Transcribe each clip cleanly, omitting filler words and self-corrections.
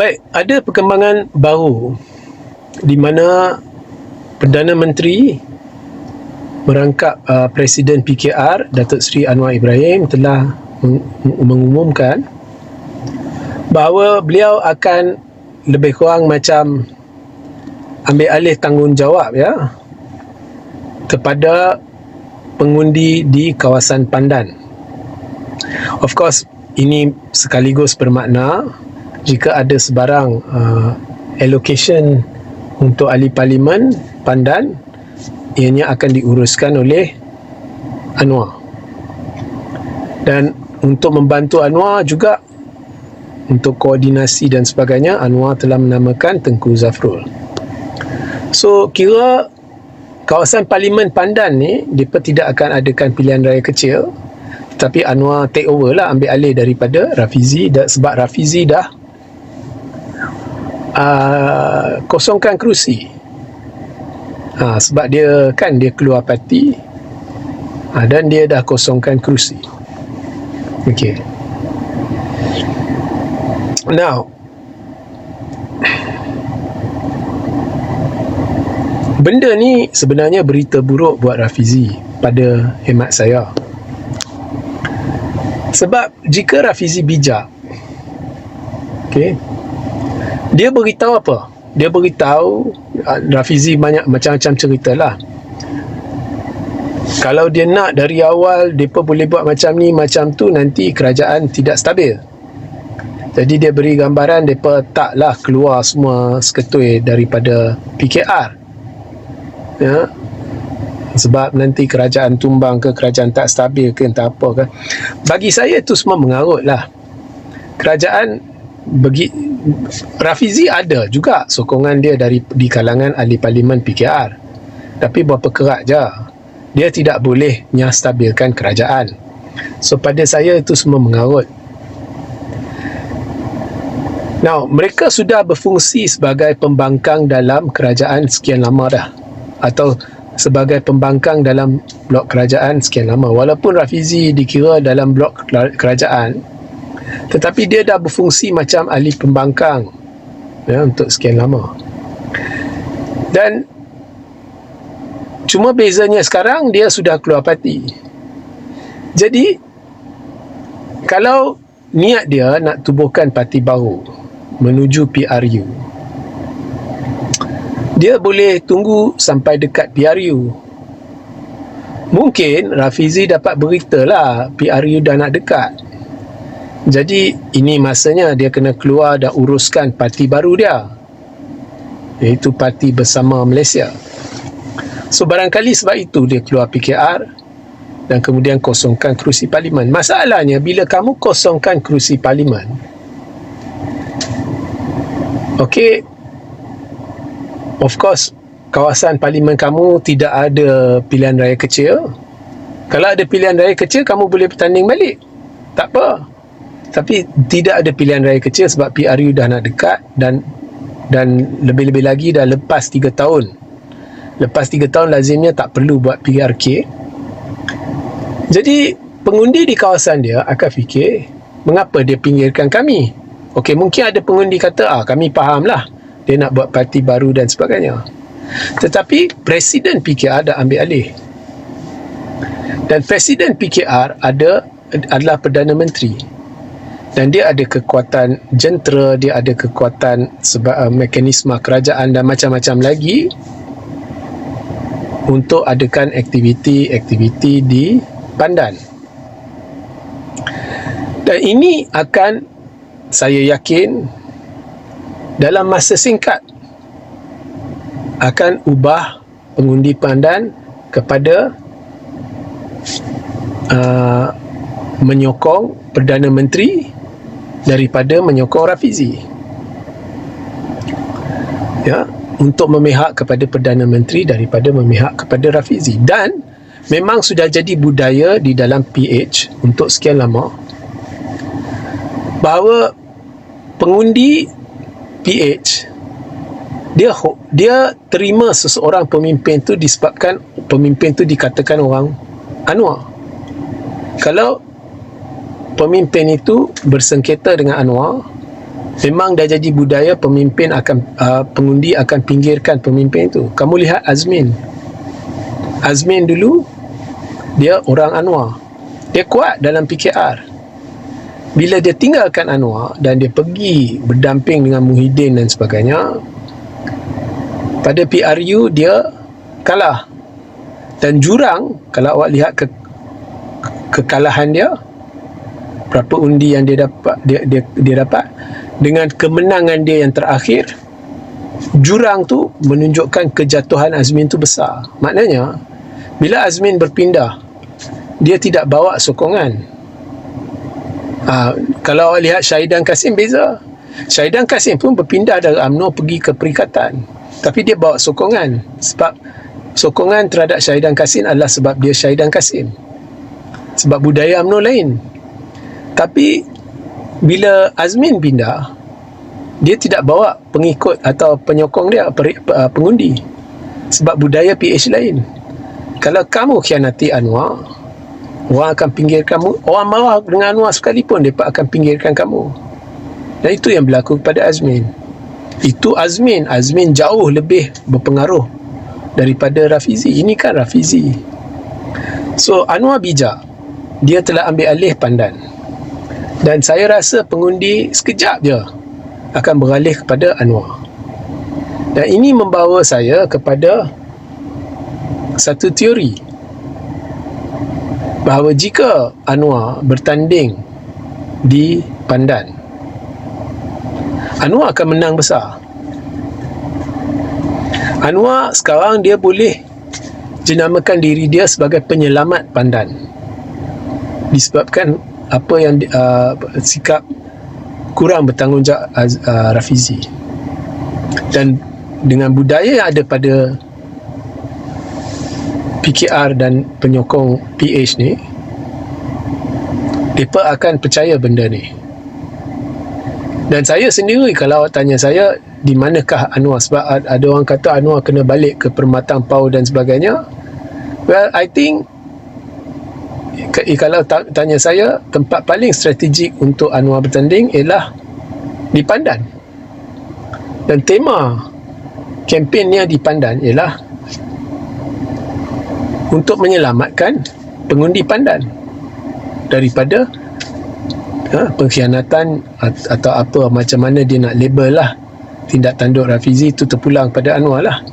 Baik, ada perkembangan baru di mana Perdana Menteri merangkap Presiden PKR Datuk Seri Anwar Ibrahim telah mengumumkan bahawa beliau akan lebih kurang macam ambil alih tanggungjawab kepada pengundi di kawasan Pandan. Of course, ini sekaligus bermakna jika ada sebarang allocation untuk ahli parlimen Pandan, ianya akan diuruskan oleh Anwar. Dan untuk membantu Anwar juga untuk koordinasi dan sebagainya, Anwar telah menamakan Tengku Zafrul. So kira kawasan parlimen Pandan ni mereka tidak akan adakan pilihan raya kecil, tapi Anwar take over lah, ambil alih daripada Rafizi, sebab Rafizi dah kosongkan kerusi. Sebab dia keluar parti, dan dia dah kosongkan kerusi. Okay. Now, benda ni sebenarnya berita buruk buat Rafizi pada hemat saya. Sebab jika Rafizi bijak, dia beritahu apa? Dia beritahu, Rafizi banyak macam-macam cerita lah. Kalau dia nak dari awal, mereka boleh buat macam ni, macam tu, nanti kerajaan tidak stabil. Jadi dia beri gambaran, mereka taklah keluar semua seketui daripada PKR. Sebab nanti kerajaan tumbang ke, kerajaan tak stabil ke, entah apa ke. Bagi saya itu semua mengarut lah. Kerajaan Rafizi ada juga sokongan dia di kalangan ahli parlimen PKR, tapi berapa kerat je. Dia tidak boleh stabilkan kerajaan. So pada saya itu semua mengarut. Now, mereka sudah berfungsi sebagai pembangkang dalam kerajaan sekian lama dah, atau sebagai pembangkang dalam blok kerajaan sekian lama. Walaupun Rafizi dikira dalam blok kerajaan, tetapi dia dah berfungsi macam ahli pembangkang untuk sekian lama. Dan cuma bezanya sekarang dia sudah keluar parti. Jadi kalau niat dia nak tubuhkan parti baru menuju PRU, dia boleh tunggu sampai dekat PRU. Mungkin Rafizi dapat berita lah PRU dah nak dekat. Jadi ini masanya dia kena keluar dan uruskan parti baru dia, iaitu Parti Bersama Malaysia. So barangkali sebab itu dia keluar PKR dan kemudian kosongkan kerusi parlimen. Masalahnya bila kamu kosongkan kerusi parlimen, of course kawasan parlimen kamu tidak ada pilihan raya kecil. Kalau ada pilihan raya kecil, kamu boleh bertanding balik, tak apa. Tapi tidak ada pilihan raya kecil sebab PRU dah nak dekat, dan lebih-lebih lagi dah lepas 3 tahun. Lepas 3 tahun lazimnya tak perlu buat PRK. Jadi pengundi di kawasan dia akan fikir, mengapa dia pinggirkan kami? Mungkin ada pengundi kata, kami fahamlah dia nak buat parti baru dan sebagainya. Tetapi Presiden PKR dah ambil alih. Dan Presiden PKR adalah Perdana Menteri. Dan dia ada kekuatan jentera, dia ada kekuatan mekanisme kerajaan dan macam-macam lagi untuk adakan aktiviti-aktiviti di Pandan. Dan ini akan, saya yakin, dalam masa singkat akan ubah pengundi Pandan kepada menyokong Perdana Menteri daripada menyokong Rafizi, untuk memihak kepada Perdana Menteri daripada memihak kepada Rafizi. Dan memang sudah jadi budaya di dalam PH untuk sekian lama bahawa pengundi PH dia terima seseorang pemimpin tu disebabkan pemimpin tu dikatakan orang Anwar. Kalau pemimpin itu bersengketa dengan Anwar, Memang dah jadi budaya pemimpin akan pengundi akan pinggirkan pemimpin itu. Kamu lihat Azmin. Azmin dulu dia orang Anwar. Dia kuat dalam PKR. Bila dia tinggalkan Anwar dan dia pergi berdamping dengan Muhyiddin dan sebagainya, pada PRU dia kalah. Dan jurang, kalau awak lihat kekalahan dia, berapa undi yang dia dapat, dia dapat, dengan kemenangan dia yang terakhir, jurang tu menunjukkan kejatuhan Azmin tu besar. Maknanya bila Azmin berpindah, dia tidak bawa sokongan. Kalau awak lihat Syahidan Kasim, beza. Syahidan Kasim pun berpindah dari UMNO pergi ke Perikatan, tapi dia bawa sokongan. Sebab sokongan terhadap Syahidan Kasim adalah sebab dia Syahidan Kasim, sebab budaya UMNO lain. Tapi bila Azmin pindah, dia tidak bawa pengikut atau penyokong dia, pengundi, sebab budaya PH lain. Kalau kamu khianati Anwar, orang akan pinggirkan kamu. Orang marah dengan Anwar sekalipun, mereka akan pinggirkan kamu. Dan itu yang berlaku kepada Azmin. Itu Azmin jauh lebih berpengaruh daripada Rafizi. Ini kan Rafizi. So Anwar bijak, dia telah ambil alih Pandan. Dan saya rasa pengundi sekejap je akan beralih kepada Anwar. Dan ini membawa saya kepada satu teori, bahawa jika Anwar bertanding di Pandan, Anwar akan menang besar. Anwar sekarang dia boleh jenamakan diri dia sebagai penyelamat Pandan, disebabkan apa yang sikap kurang bertanggungjawab Rafizi. Dan dengan budaya yang ada pada PKR dan penyokong PH ni, mereka akan percaya benda ni. Dan saya sendiri, kalau awak tanya saya di manakah Anwar, sebab ada orang kata Anwar kena balik ke Permatang Pau dan sebagainya. Well, I think kalau tanya saya, tempat paling strategik untuk Anwar bertanding ialah di Pandan. Dan tema kempennya di Pandan ialah untuk menyelamatkan pengundi Pandan daripada pengkhianatan atau apa, macam mana dia nak label lah, tindak tanduk Rafizi itu terpulang pada Anwar lah.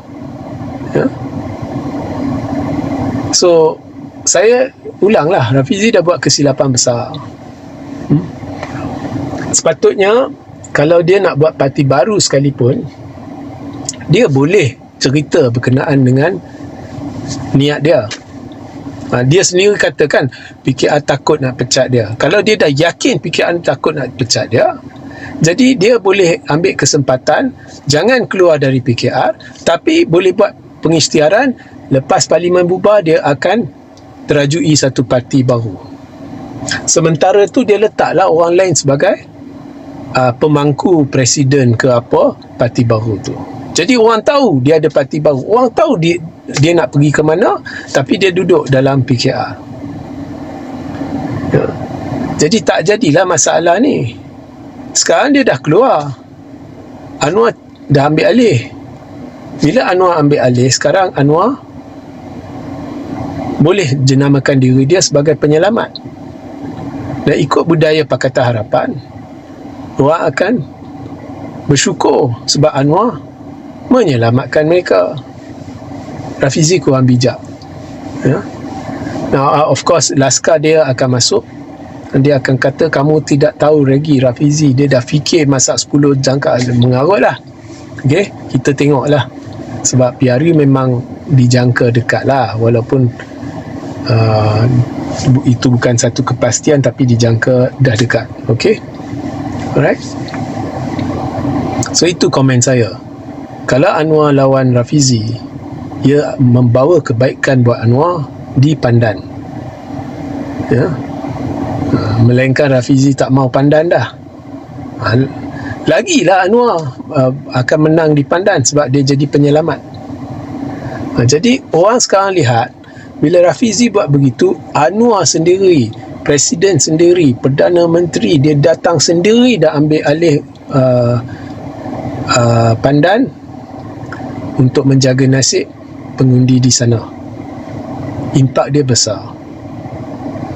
So saya ulanglah, Rafizi dah buat kesilapan besar. Sepatutnya kalau dia nak buat parti baru sekalipun, dia boleh cerita berkenaan dengan niat dia. Dia sendiri katakan PKR takut nak pecat dia. Kalau dia dah yakin PKR takut nak pecat dia, jadi dia boleh ambil kesempatan, jangan keluar dari PKR, tapi boleh buat pengisytiharan, lepas Parlimen bubar dia akan terajui satu parti baru. Sementara tu dia letaklah orang lain sebagai pemangku presiden ke apa parti baru tu. Jadi orang tahu dia ada parti baru, orang tahu dia nak pergi ke mana, tapi dia duduk dalam PKR. Jadi tak jadilah masalah ni. Sekarang dia dah keluar, Anwar dah ambil alih. Bila Anwar ambil alih, sekarang Anwar boleh jenamakan diri dia sebagai penyelamat. Dan ikut budaya Pakatan Harapan, orang akan bersyukur sebab Anwar menyelamatkan mereka. Rafizi kurang bijak. Now, of course, Laskar dia akan masuk, dia akan kata kamu tidak tahu lagi Rafizi, dia dah fikir masak 10 jangka, mengarut lah. Okay, kita tengoklah, sebab PRU memang dijangka dekat lah, walaupun itu bukan satu kepastian, tapi dijangka dah dekat. Okay, alright. So itu komen saya. Kalau Anwar lawan Rafizi, ia membawa kebaikan buat Anwar di Pandan, melainkan Rafizi tak mau Pandan dah, lagilah Anwar akan menang di Pandan sebab dia jadi penyelamat. Jadi orang sekarang lihat, bila Rafizi buat begitu, Anwar sendiri, Presiden sendiri, Perdana Menteri, dia datang sendiri dah ambil alih Pandan untuk menjaga nasib pengundi di sana. Impak dia besar.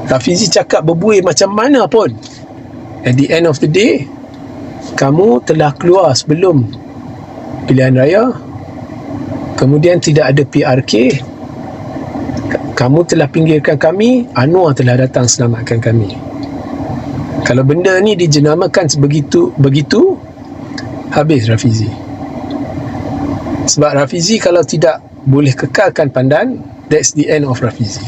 Rafizi cakap berbuih macam mana pun, at the end of the day, kamu telah keluar sebelum pilihan raya, kemudian tidak ada PRK, kamu telah pinggirkan kami, Anwar telah datang selamatkan kami. Kalau benda ni dijenamakan begitu, habis Rafizi. Sebab Rafizi kalau tidak boleh kekalkan Pandan, that's the end of Rafizi.